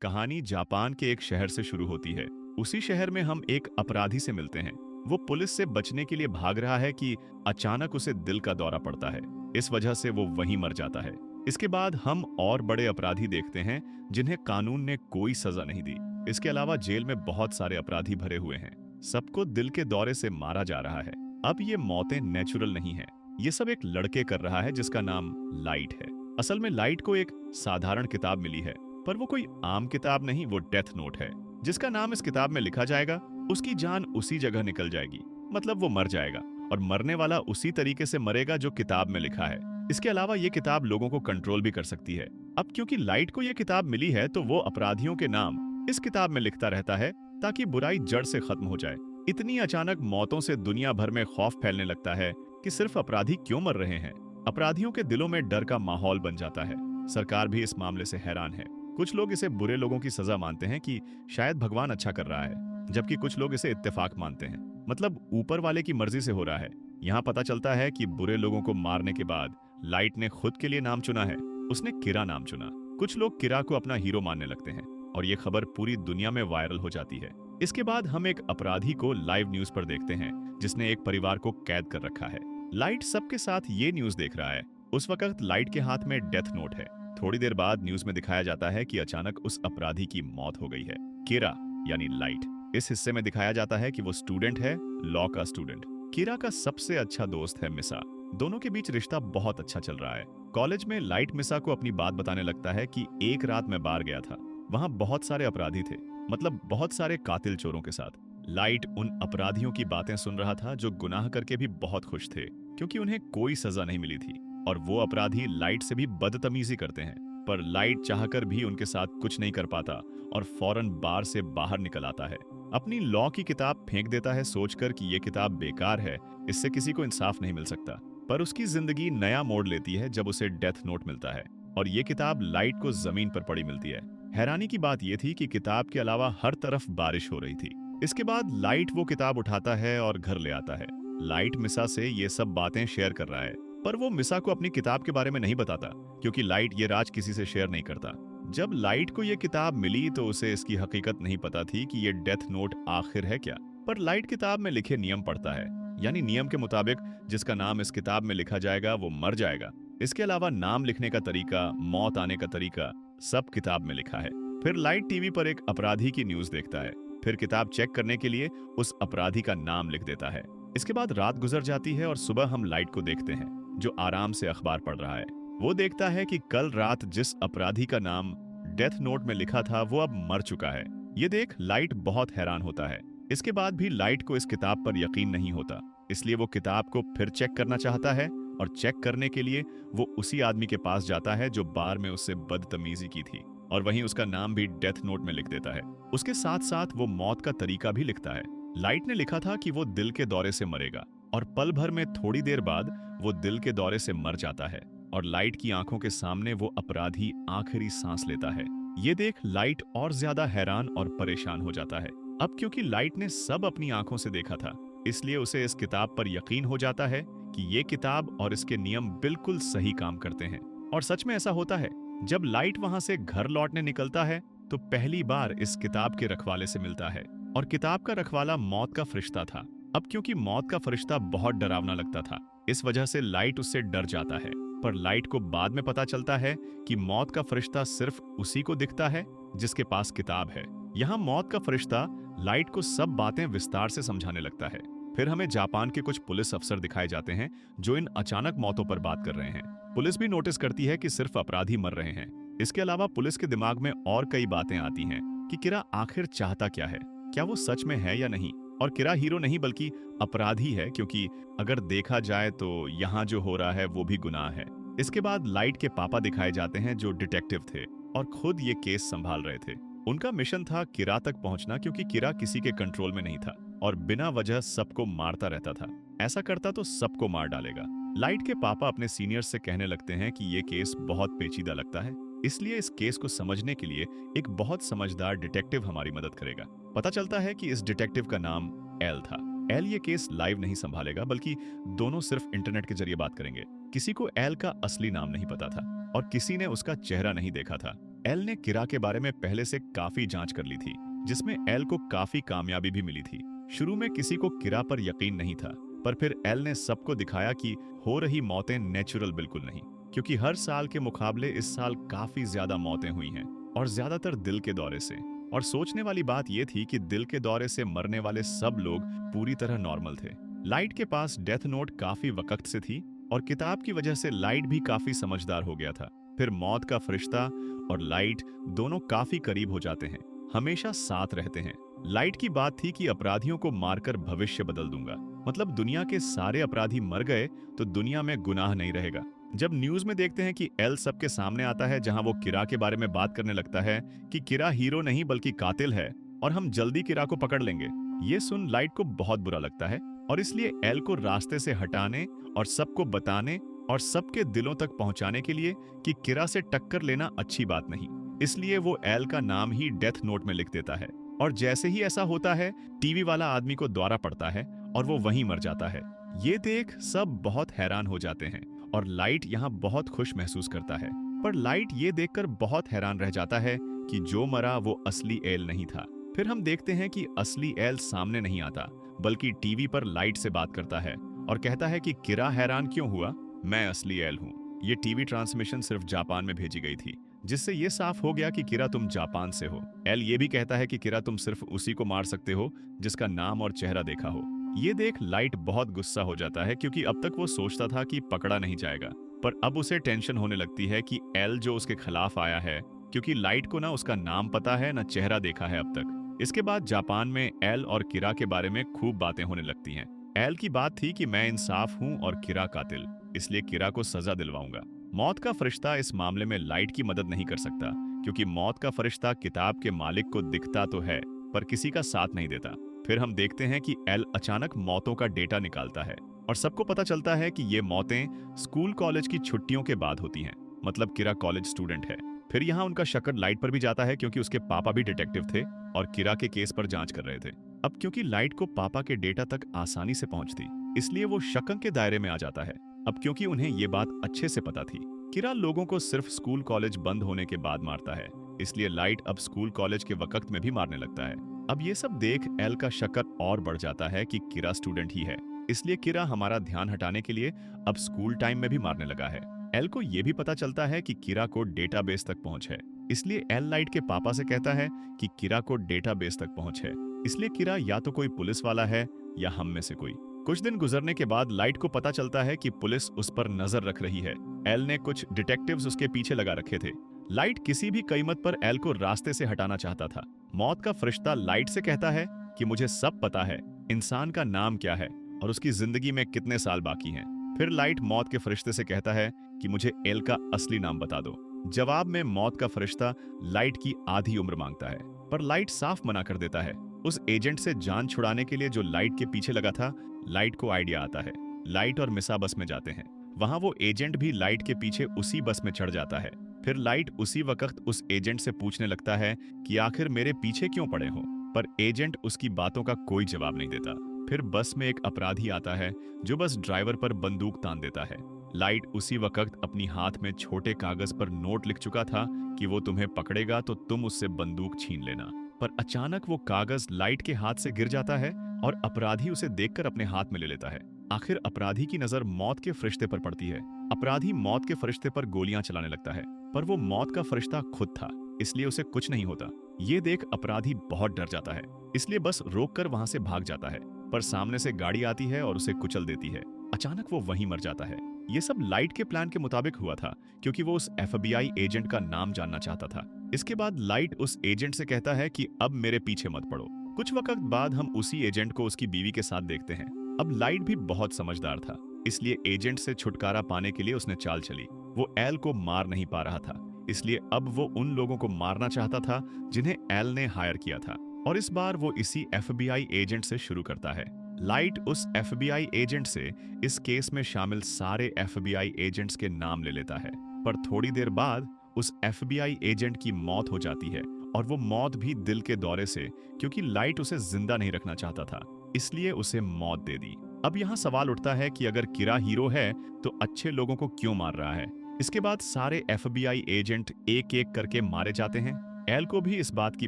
कहानी जापान के एक शहर से शुरू होती है। उसी शहर में हम एक अपराधी से मिलते हैं। वो पुलिस से बचने के लिए भाग रहा है कि अचानक उसे दिल का दौरा पड़ता है। इस वजह से वो वहीं मर जाता है। इसके बाद हम और बड़े अपराधी देखते हैं जिन्हें कानून ने कोई सजा नहीं दी। इसके अलावा जेल में बहुत सारे अपराधी भरे हुए हैं। सबको दिल के दौरे से मारा जा रहा है। अब ये मौतें नेचुरल नहीं है। ये सब एक लड़के कर रहा है जिसका नाम लाइट है। असल में लाइट को एक साधारण किताब मिली है, पर वो कोई आम किताब नहीं, वो डेथ नोट है। जिसका नाम इस किताब में लिखा जाएगा उसकी जान उसी जगह निकल जाएगी। मतलब वो मर जाएगा, और मरने वाला उसी तरीके से मरेगा जो किताब में लिखा है। इसके अलावा ये किताब लोगों को कंट्रोल भी कर सकती है। अब क्योंकि लाइट को ये किताब मिली है तो वो अपराधियों के नाम इस किताब में लिखता रहता है ताकि बुराई जड़ से खत्म हो जाए। इतनी अचानक मौतों से दुनिया भर में खौफ फैलने लगता है कि सिर्फ अपराधी क्यों मर रहे हैं। अपराधियों के दिलों में डर का माहौल बन जाता है। सरकार भी इस मामले से हैरान है। कुछ लोग इसे बुरे लोगों की सजा मानते हैं कि शायद भगवान अच्छा कर रहा है, जबकि कुछ लोग इसे इत्तेफाक मानते हैं, मतलब ऊपर वाले की मर्जी से हो रहा है। यहाँ पता चलता है कि बुरे लोगों को मारने के बाद लाइट ने खुद के लिए नाम चुना है। उसने किरा नाम चुना। कुछ लोग किरा को अपना हीरो मानने लगते हैं और ये खबर पूरी दुनिया में वायरल हो जाती है। इसके बाद हम एक अपराधी को लाइव न्यूज पर देखते हैं जिसने एक परिवार को कैद कर रखा है। लाइट सबके साथ ये न्यूज देख रहा है। उस वक्त लाइट के हाथ में डेथ नोट है। थोड़ी देर बाद न्यूज में दिखाया जाता है कि अचानक उस अपराधी की मौत हो गई है। किरा यानी लाइट। इस हिस्से में दिखाया जाता है कि वो स्टूडेंट है, लॉ का स्टूडेंट। किरा का सबसे अच्छा दोस्त है मिसा। दोनों के बीच रिश्ता बहुत अच्छा चल रहा है। कॉलेज में लाइट मिसा को अपनी बात बताने लगता है कि एक रात मैं बार गया था, वहां बहुत सारे अपराधी थे, मतलब बहुत सारे कातिल चोरों के साथ। लाइट उन अपराधियों की बातें सुन रहा था जो गुनाह करके भी बहुत खुश थे, क्योंकि उन्हें कोई सजा नहीं मिली थी। और वो अपराधी लाइट से भी बदतमीजी करते हैं, पर लाइट चाहकर भी उनके साथ कुछ नहीं कर पाता और फौरन बार से बाहर निकल आता है। अपनी लॉ की किताब फेंक देता है सोचकर कि ये किताब बेकार है, इससे किसी को इंसाफ नहीं मिल सकता। पर उसकी जिंदगी नया मोड़ लेती है जब उसे डेथ नोट मिलता है, और ये किताब लाइट को जमीन पर पड़ी मिलती है। हैरानी की बात यह थी कि किताब के अलावा हर तरफ बारिश हो रही थी। इसके बाद लाइट वो किताब उठाता है और घर ले आता है। लाइट मिसा से ये सब बातें शेयर कर रहा है, पर वो मिसा को अपनी किताब के बारे में नहीं बताता, क्योंकि लाइट ये राज किसी से शेयर नहीं करता। जब लाइट को ये किताब मिली तो उसे इसकी हकीकत नहीं पता थी कि ये डेथ नोट आखिर है क्या। पर लाइट किताब में लिखे नियम पढ़ता है, यानी नियम के मुताबिक जिसका नाम इस किताब में लिखा जाएगा वो मर जाएगा। इसके अलावा नाम लिखने का तरीका, मौत आने का तरीका सब किताब में लिखा है। फिर लाइट टीवी पर एक अपराधी की न्यूज देखता है, फिर किताब चेक करने के लिए उस अपराधी का नाम लिख देता है। इसके बाद रात गुजर जाती है और सुबह हम लाइट को देखते हैं जो आराम से अखबार पढ़ रहा है। वो देखता है कि कल रात जिस अपराधी का नाम डेथ नोट में लिखा था वो अब मर चुका है। ये देख लाइट बहुत हैरान होता है। इसके बाद भी लाइट को इस किताब पर यकीन नहीं होता, इसलिए वो किताब को फिर चेक करना चाहता है, और चेक करने के लिए वो उसी आदमी के पास जाता है जो बार में उससे बदतमीजी की थी, और वहीं उसका नाम भी डेथ नोट में लिख देता है। उसके साथ साथ वो मौत का तरीका भी लिखता है। लाइट ने लिखा था कि वो दिल के दौरे से मरेगा, और पल भर में थोड़ी देर बाद वो दिल के दौरे से मर जाता है, और लाइट की आंखों के सामने वो अपराधी आखिरी सांस लेता है। ये देख लाइट और ज्यादा हैरान और परेशान हो जाता है। अब क्योंकि लाइट ने सब अपनी आंखों से देखा था, इसलिए उसे इस किताब पर यकीन हो जाता है कि ये किताब और इसके नियम बिल्कुल सही काम करते हैं। और सच में ऐसा होता है। जब लाइट वहां से घर लौटने निकलता है तो पहली बार इस किताब के रखवाले से मिलता है, और किताब का रखवाला मौत का फरिश्ता था। अब क्योंकि मौत का फरिश्ता बहुत डरावना लगता था, इस वजह से लाइट उससे डर जाता है। पर लाइट को बाद में पता चलता है कि मौत का फरिश्ता सिर्फ उसी को दिखता है जिसके पास किताब है। यहाँ मौत का फरिश्ता लाइट को सब बातें विस्तार से समझाने लगता है। फिर हमें जापान के कुछ पुलिस अफसर दिखाए जाते हैं जो इन अचानक मौतों पर बात कर रहे हैं। पुलिस भी नोटिस करती है कि सिर्फ अपराधी मर रहे हैं। इसके अलावा पुलिस के दिमाग में और कई बातें आती हैं कि किरा आखिर चाहता क्या है, क्या वो सच में है या नहीं। और किरा हीरो नहीं बल्कि अपराधी है, क्योंकि अगर देखा जाए तो यहाँ जो हो रहा है वो भी गुनाह है। इसके बाद लाइट के पापा दिखाए जाते हैं जो डिटेक्टिव थे और खुद ये केस संभाल रहे थे। उनका मिशन था किरा तक पहुंचना, क्योंकि किरा किसी के कंट्रोल में नहीं था और बिना वजह सबको मारता रहता था। ऐसा करता तो सबको मार डालेगा। लाइट के पापा अपने सीनियर्स से कहने लगते हैं कि ये केस बहुत पेचीदा लगता है, इसलिए इस केस को समझने के लिए एक बहुत समझदार डिटेक्टिव हमारी मदद करेगा। पता चलता है कि इस डिटेक्टिव का नाम एल था। एल ये केस लाइव नहीं संभालेगा, बल्कि दोनों सिर्फ इंटरनेट के जरिए बात करेंगे। किसी को एल का असली नाम नहीं पता था और किसी ने उसका चेहरा नहीं देखा था। एल ने किरा के बारे में पहले से काफी जांच कर ली थी, जिसमें एल को काफी कामयाबी भी मिली थी। शुरू में किसी को किरा पर यकीन नहीं था, पर फिर एल ने सबको दिखाया कि हो रही मौतें नेचुरल बिल्कुल नहीं, क्योंकि हर साल के मुकाबले इस साल काफी ज्यादा मौतें हुई हैं, और ज्यादातर दिल के दौरे से। और सोचने वाली बात यह थी कि दिल के दौरे से मरने वाले सब लोग पूरी तरह नॉर्मल थे। लाइट के पास डेथ नोट काफी वक्त से थी, और किताब की वजह से लाइट भी काफी समझदार हो गया था। फिर मौत का फरिश्ता और लाइट दोनों काफी करीब हो जाते हैं, हमेशा साथ रहते हैं। लाइट की बात थी कि अपराधियों को मारकर भविष्य बदल दूंगा, मतलब दुनिया के सारे अपराधी मर गए तो दुनिया में गुनाह नहीं रहेगा। जब न्यूज में देखते हैं कि एल सबके सामने आता है, जहां वो किरा के बारे में बात करने लगता है कि किरा हीरो नहीं बल्कि कातिल है और हम जल्दी किरा को पकड़ लेंगे, ये सुन लाइट को बहुत बुरा लगता है, और इसलिए एल को रास्ते से हटाने और सबको बताने और सबके दिलों तक पहुंचाने के लिए कि किरा से टक्कर लेना अच्छी बात नहीं, इसलिए वो एल का नाम ही डेथ नोट में लिख देता है। और जैसे ही ऐसा होता है, टीवी वाला आदमी को द्वारा पड़ता है और वो वहीं मर जाता है। ये देख सब बहुत हैरान हो जाते हैं, और लाइट यहाँ बहुत खुश महसूस करता है। पर लाइट ये देखकर बहुत हैरान रह जाता है कि जो मरा वो असली एल नहीं था। फिर हम देखते हैं कि असली एल सामने नहीं आता, बल्कि टीवी पर लाइट से बात करता है और कहता है कि किरा हैरान क्यों हुआ, मैं असली एल हूँ। ये टीवी ट्रांसमिशन सिर्फ जापान में भेजी गई थी, जिससे ये साफ हो गया कि किरा तुम जापान से हो। एल ये भी कहता है कि किरा तुम सिर्फ उसी को मार सकते हो जिसका नाम और चेहरा देखा हो। ये देख लाइट बहुत गुस्सा हो जाता है, क्योंकि अब तक वो सोचता था कि पकड़ा नहीं जाएगा, पर अब उसे टेंशन होने लगती है कि एल जो उसके खिलाफ आया है, क्योंकि लाइट को ना उसका नाम पता है ना चेहरा देखा है अब तक। इसके बाद जापान में एल और किरा के बारे में खूब बातें होने लगती हैं। एल की बात थी कि मैं इंसाफ हूँ और किरा कातिल, इसलिए किरा को सजा दिलवाऊंगा। मौत का फरिश्ता इस मामले में लाइट की मदद नहीं कर सकता, क्योंकि मौत का फरिश्ता किताब के मालिक को दिखता तो है पर किसी का साथ नहीं देता। फिर हम देखते हैं कि एल अचानक मौतों का डेटा निकालता है, और सबको पता चलता है कि ये मौतें स्कूल कॉलेज की छुट्टियों के बाद होती हैं, मतलब किरा कॉलेज स्टूडेंट है। फिर यहाँ उनका शक्कर लाइट पर भी जाता है, क्योंकि उसके पापा भी डिटेक्टिव थे और किरा के केस पर जांच कर रहे थे। अब क्योंकि लाइट को पापा के डेटा तक आसानी से पहुंचती, इसलिए वो शक के दायरे में आ जाता है। अब क्योंकि उन्हें ये बात अच्छे से पता थी, किरा लोगों को सिर्फ स्कूल कॉलेज बंद होने के बाद मारता है, इसलिए लाइट अब स्कूल कॉलेज के वक्त में भी मारने लगता है। अब ये सब देख एल का शक्कर और बढ़ जाता है कि किरा स्टूडेंट ही है, इसलिए किरा हमारा ध्यान हटाने के लिए अब स्कूल टाइम में भी मारने लगा है। एल को ये भी पता चलता है कि किरा को डेटाबेस तक पहुंच है, इसलिए एल लाइट के पापा से कहता है कि किरा को डेटाबेस तक पहुंच है, इसलिए किरा या तो कोई पुलिस वाला है या हम में से कोई। कुछ दिन गुजरने के बाद लाइट को पता चलता है कि पुलिस उस पर नजर रख रही है। एल ने कुछ डिटेक्टिव्स उसके पीछे लगा रखे थे। लाइट किसी भी कीमत पर एल को रास्ते से हटाना चाहता था। मौत का फरिश्ता लाइट से कहता है कि मुझे सब पता है, इंसान का नाम क्या है और उसकी जिंदगी में कितने साल बाकी हैं। फिर लाइट मौत के फरिश्ते से कहता है कि मुझे एल का असली नाम बता दो। जवाब में मौत का फरिश्ता लाइट की आधी उम्र मांगता है, पर लाइट साफ मना कर देता है। उस एजेंट से जान छुड़ाने के लिए जो लाइट के पीछे लगा था, लाइट को आइडिया आता है। लाइट और मिसा बस में जाते हैं। वहां वो एजेंट भी लाइट के पीछे उसी बस में चढ़ जाता है। फिर लाइट उसी वक्त उस एजेंट से पूछने लगता है कि आखिर मेरे पीछे क्यों पड़े हो, पर एजेंट उसकी बातों का कोई जवाब नहीं देता। फिर बस में एक अपराधी आता है जो बस ड्राइवर पर बंदूक तान देता है। लाइट उसी वक्त अपनी हाथ में छोटे कागज पर नोट लिख चुका था कि वो तुम्हें पकड़ेगा तो तुम उससे बंदूक छीन लेना। पर अचानक वो कागज लाइट के हाथ से गिर जाता है और अपराधी उसे देखकर अपने हाथ में ले लेता है। आखिर अपराधी की नजर मौत के फरिश्ते पर पड़ती है। अपराधी मौत के फरिश्ते पर गोलियां चलाने लगता है, पर वो मौत का फरिश्ता खुद था, इसलिए उसे कुछ नहीं होता। ये देख अपराधी बहुत डर जाता है, इसलिए बस रोककर वहां से भाग जाता है, पर सामने से गाड़ी आती है और उसे कुचल देती है। अचानक वो वहीं मर जाता है। ये सब लाइट के प्लान के मुताबिक हुआ था, क्योंकि वो उस FBI एजेंट का नाम जानना चाहता था। इसके बाद लाइट उस एजेंट से कहता है कि अब मेरे पीछे मत पड़ो। कुछ वक्त बाद हम उसी एजेंट को उसकी बीवी के साथ देखते हैं। अब लाइट भी बहुत समझदार था, इसलिए एजेंट से छुटकारा पाने के लिए उसने चाल चली। वो एल को मार नहीं पा रहा था, इसलिए अब वो उन लोगों को मारना चाहता था जिन्हें एल ने हायर किया था, और इस बार वो इसी FBI एजेंट से शुरू करता है। लाइट उस FBI एजेंट से इस केस में शामिल सारे FBI एजेंट्स के नाम ले लेता है, पर थोड़ी देर बाद उस FBI एजेंट की मौत हो जाती है, और वो मौत भी दिल के दौरे से, क्योंकि लाइट उसे जिंदा नहीं रखना चाहता था, इसलिए उसे मौत दे दी। अब यहाँ सवाल उठता है कि अगर किरा हीरो है तो अच्छे लोगों को क्यों मार रहा है? इसके बाद सारे एफबीआई एजेंट एक एक करके मारे जाते हैं। एल को भी इस बात की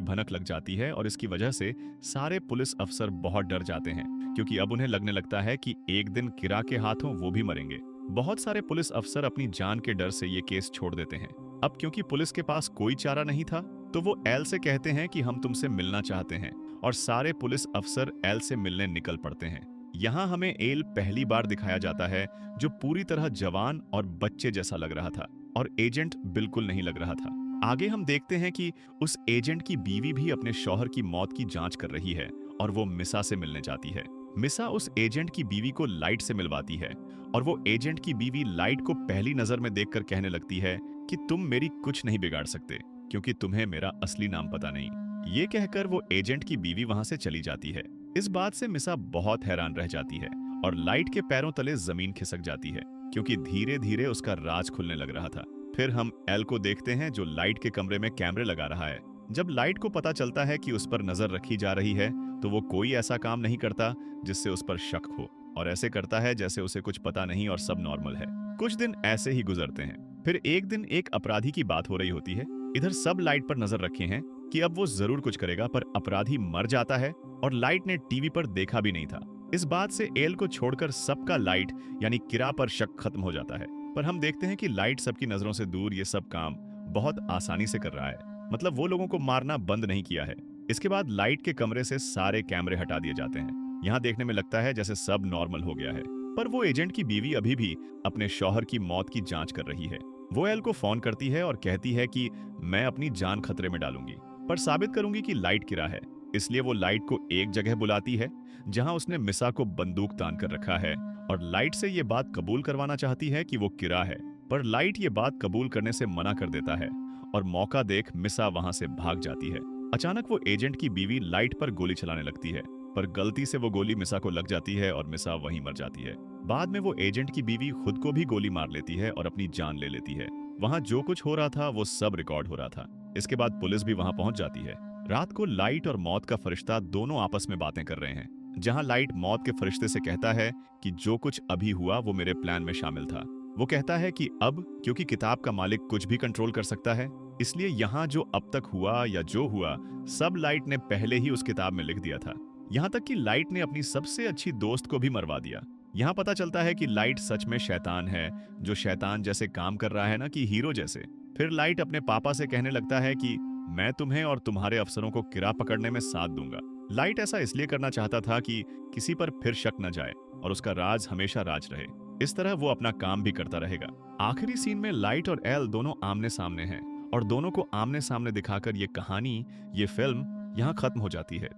भनक लग जाती है और इसकी वजह से सारे पुलिस अफसर बहुत डर जाते हैं, क्योंकि अब उन्हें लगने लगता है कि एक दिन किरा के हाथों वो भी मरेंगे। बहुत सारे पुलिस अफसर अपनी जान के डर से ये केस छोड़ देते हैं। अब क्योंकि पुलिस के पास कोई चारा नहीं था, तो वो एल से कहते हैं कि हम तुमसे मिलना चाहते हैं, और सारे पुलिस अफसर एल से मिलने निकल पड़ते हैं। यहाँ हमें एल पहली बार दिखाया जाता है, जो पूरी तरह जवान और बच्चे जैसा लग रहा था, और एजेंट बिल्कुल नहीं लग रहा था। आगे हम देखते हैं कि उस एजेंट की बीवी भी अपने शौहर की मौत की जांच कर रही है, और वो मिसा से मिलने जाती है। मिसा उस एजेंट की बीवी को लाइट से मिलवाती है, और वो एजेंट की बीवी लाइट को पहली नजर में देखकर कहने लगती है कि तुम मेरी कुछ नहीं बिगाड़ सकते, क्योंकि तुम्हें मेरा असली नाम पता नहीं। ये कहकर वो एजेंट की बीवी वहां से चली जाती है। इस बात से मिसा बहुत हैरान रह जाती है, और लाइट के पैरों तले जमीन खिसक जाती है, क्योंकि धीरे धीरे उसका राज खुलने लग रहा था। फिर हम एल को देखते हैं, जो लाइट के कमरे में कैमरे लगा रहा है। जब लाइट को पता चलता है कि उस पर नजर रखी जा रही है, तो वो कोई ऐसा काम नहीं करता जिससे उस पर शक हो, और ऐसे करता है जैसे उसे कुछ पता नहीं और सब नॉर्मल है। कुछ दिन ऐसे ही गुजरते हैं। फिर एक दिन एक अपराधी की बात हो रही होती है। इधर सब लाइट पर नजर रखे हैं कि अब वो जरूर कुछ करेगा, पर अपराधी मर जाता है, और लाइट ने टीवी पर देखा भी नहीं था। इस बात से एल को छोड़कर सबका लाइट यानी किरा पर शक खत्म हो जाता है। पर हम देखते हैं कि लाइट सबकी नजरों से दूर ये सब काम बहुत आसानी से कर रहा है, मतलब वो लोगों को मारना बंद नहीं किया है। इसके बाद लाइट के कमरे से सारे कैमरे हटा दिए जाते हैं। यहाँ देखने में लगता है जैसे सब नॉर्मल हो गया है, पर वो एजेंट की बीवी अभी भी अपने शौहर की मौत की जांच कर रही है। वो एल को फोन करती है और कहती है कि मैं अपनी जान खतरे में डालूंगी, पर साबित करूंगी कि लाइट किरा है। इसलिए वो लाइट को एक जगह बुलाती है जहां उसने मिसा को बंदूक तान कर रखा है, और लाइट से ये बात कबूल करवाना चाहती है कि वो किरा है। पर लाइट ये बात कबूल करने से मना कर देता है, और मौका देख मिसा वहां से भाग जाती है। अचानक वो एजेंट की बीवी लाइट पर गोली चलाने लगती है, पर गलती से वो गोली मिसा को लग जाती है और मिसा वहीं मर जाती है। बाद में वो एजेंट की बीवी खुद को भी गोली मार लेती है और अपनी जान ले लेती है। वहां जो कुछ हो रहा था वो सब रिकॉर्ड हो रहा था। इसके बाद पुलिस भी वहां पहुंच जाती है। रात को लाइट और मौत का फरिश्ता दोनों आपस में बातें कर रहे हैं, जहां लाइट मौत के फरिश्ते से कहता है कि जो कुछ अभी हुआ वो मेरे प्लान में शामिल था। वो कहता है कि अब क्योंकि किताब का मालिक कुछ भी कंट्रोल कर सकता है, इसलिए यहाँ जो अब तक हुआ या जो हुआ सब लाइट ने पहले ही उस किताब में लिख दिया था। यहाँ तक कि लाइट ने अपनी सबसे अच्छी दोस्त को भी मरवा दिया। यहाँ पता चलता है कि लाइट सच में शैतान है, जो शैतान जैसे काम कर रहा है ना, कि हीरो जैसे। फिर लाइट अपने पापा से कहने लगता है कि मैं तुम्हें और तुम्हारे अफसरों को किरा पकड़ने में साथ दूंगा। लाइट ऐसा इसलिए करना चाहता था कि किसी पर फिर शक न जाए और उसका राज हमेशा राज रहे। इस तरह वो अपना काम भी करता रहेगा। आखिरी सीन में लाइट और एल दोनों आमने सामने हैं, और दोनों को आमने सामने दिखाकर ये कहानी, ये फिल्म यहाँ खत्म हो जाती है।